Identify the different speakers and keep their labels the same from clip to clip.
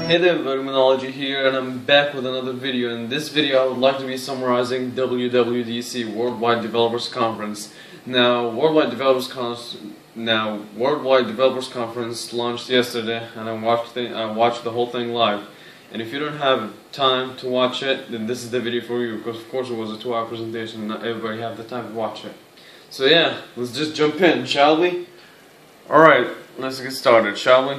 Speaker 1: Hey there, Verminology here, and I'm back with another video. In this video, I would like to be summarizing WWDC, Worldwide Developers Conference. Now, Worldwide Developers Conference launched yesterday, and I watched the whole thing live. And if you don't have time to watch it, then this is the video for you, because of course it was a 2-hour presentation, and not everybody have the time to watch it. So yeah, let's just jump in, shall we? Alright, let's get started, shall we?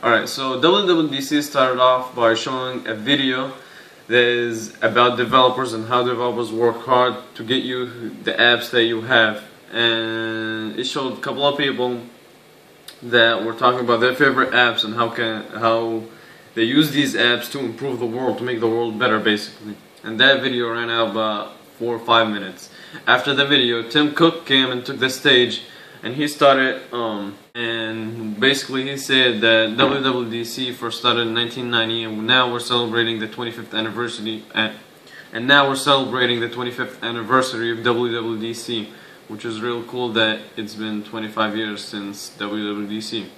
Speaker 1: Alright, so WWDC started off by showing a video that is about developers and how developers work hard to get you the apps that you have. And it showed a couple of people that were talking about their favorite apps and how they use these apps to improve the world, to make the world better basically. And that video ran out about 4 or 5 minutes. After the video, Tim Cook came and took the stage, and he started, and basically he said that WWDC first started in 1990, and now we're celebrating the 25th anniversary, and now we're celebrating the 25th anniversary of WWDC, which is real cool that it's been 25 years since WWDC.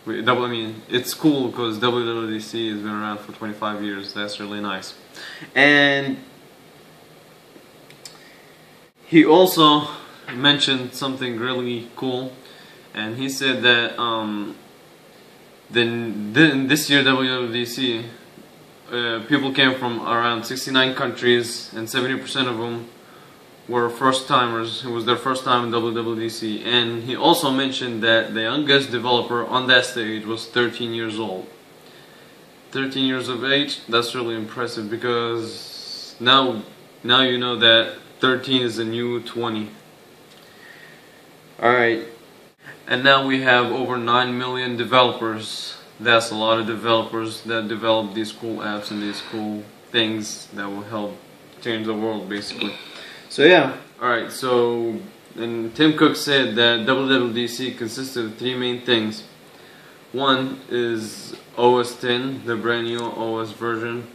Speaker 1: I mean, it's cool because WWDC has been around for 25 years. That's really nice. And he also mentioned something really cool, and he said that this year WWDC people came from around 69 countries, and 70% of them were first timers. It was their first time in WWDC. And he also mentioned that the youngest developer on that stage was 13 years old. 13 years of age, that's really impressive, because now you know that 13 is the new 20. Alright, and now we have over 9 million developers. That's a lot of developers that develop these cool apps and these cool things that will help change the world basically. So yeah, alright, so and Tim Cook said that WWDC consisted of 3 main things. One is OS 10, the brand new OS version,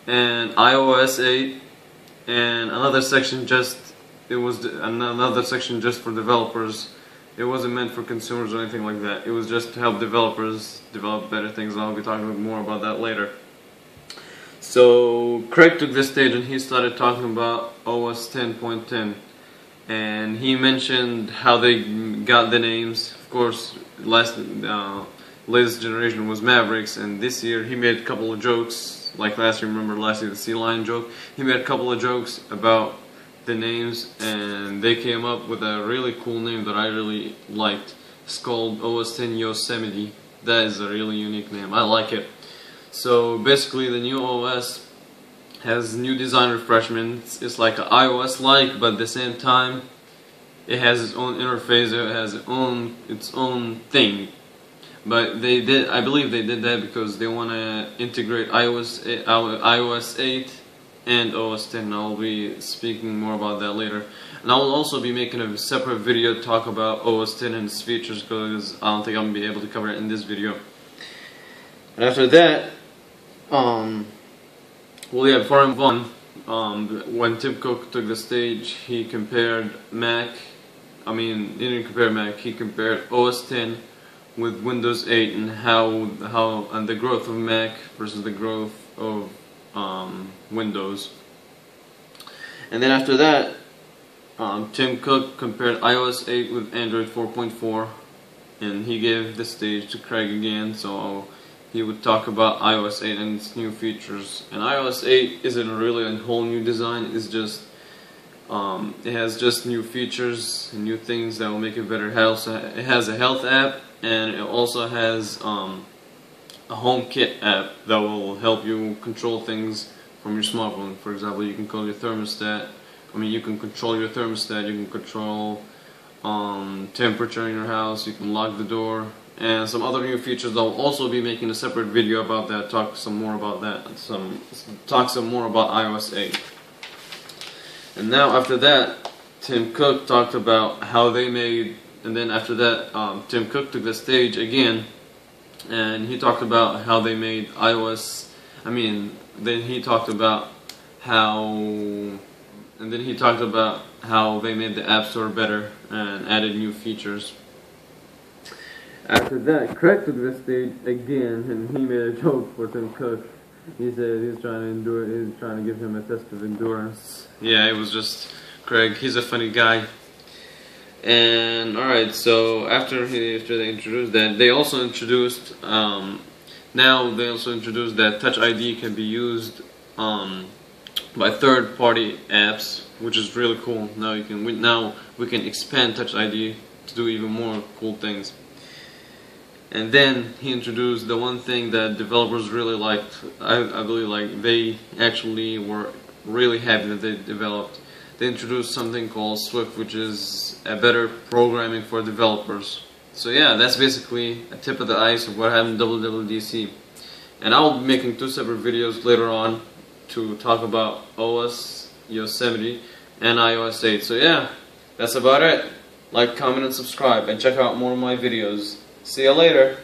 Speaker 1: and iOS 8, and another section just for developers. It wasn't meant for consumers or anything like that. It was just to help developers develop better things, and I'll be talking more about that later. So Craig took this stage and he started talking about OS 10.10, and he mentioned how they got the names. Of course, latest generation was Mavericks, and this year he made a couple of jokes. Like last year, remember last year the Sea Lion joke? He made a couple of jokes about the names, and they came up with a really cool name that I really liked. It's called OS 10 Yosemite. That is a really unique name. I like it. So basically the new OS has new design refreshments. It's like an iOS-like, but at the same time it has its own interface, it has its own thing. But I believe they did that because they want to integrate iOS 8 and OS 10. I'll be speaking more about that later. And I will also be making a separate video to talk about OS 10 and its features, because I don't think I'm going to be able to cover it in this video. And after that, before I move on, when Tim Cook took the stage, he compared Mac, he didn't compare Mac, he compared OS 10 with Windows 8, and and the growth of Mac versus the growth of Windows. And then after that, Tim Cook compared iOS 8 with Android 4.4, and he gave the stage to Craig again, so he would talk about iOS 8 and its new features. And iOS 8 isn't really a whole new design, it's just it has just new features and new things that will make it better. It has a health app, and it also has a HomeKit app that will help you control things from your smartphone. For example, you can control your thermostat, you can control temperature in your house, you can lock the door, and some other new features. I'll also be making a separate video about that, talk some more about iOS 8. And now after that, Tim Cook talked about how they made, and then after that, Tim Cook took the stage again, and he talked about how they made iOS, then he talked about how they made the App Store better and added new features. After that, Craig took the stage again, and he made a joke for Tim Cook. He said he's trying to endure. He's trying to give him a test of endurance. Yeah, it was just Craig. He's a funny guy. And alright, so after they introduced that, they also introduced that Touch ID can be used by third-party apps, which is really cool. Now we can expand Touch ID to do even more cool things. And then he introduced the one thing that developers really liked. I believe like they actually were really happy that they developed. They introduced something called Swift, which is a better programming for developers. So yeah, that's basically a tip of the ice of what happened in WWDC. And I'll be making 2 separate videos later on to talk about OS, Yosemite, and iOS 8. So yeah, that's about it. Like, comment, and subscribe, and check out more of my videos. See you later.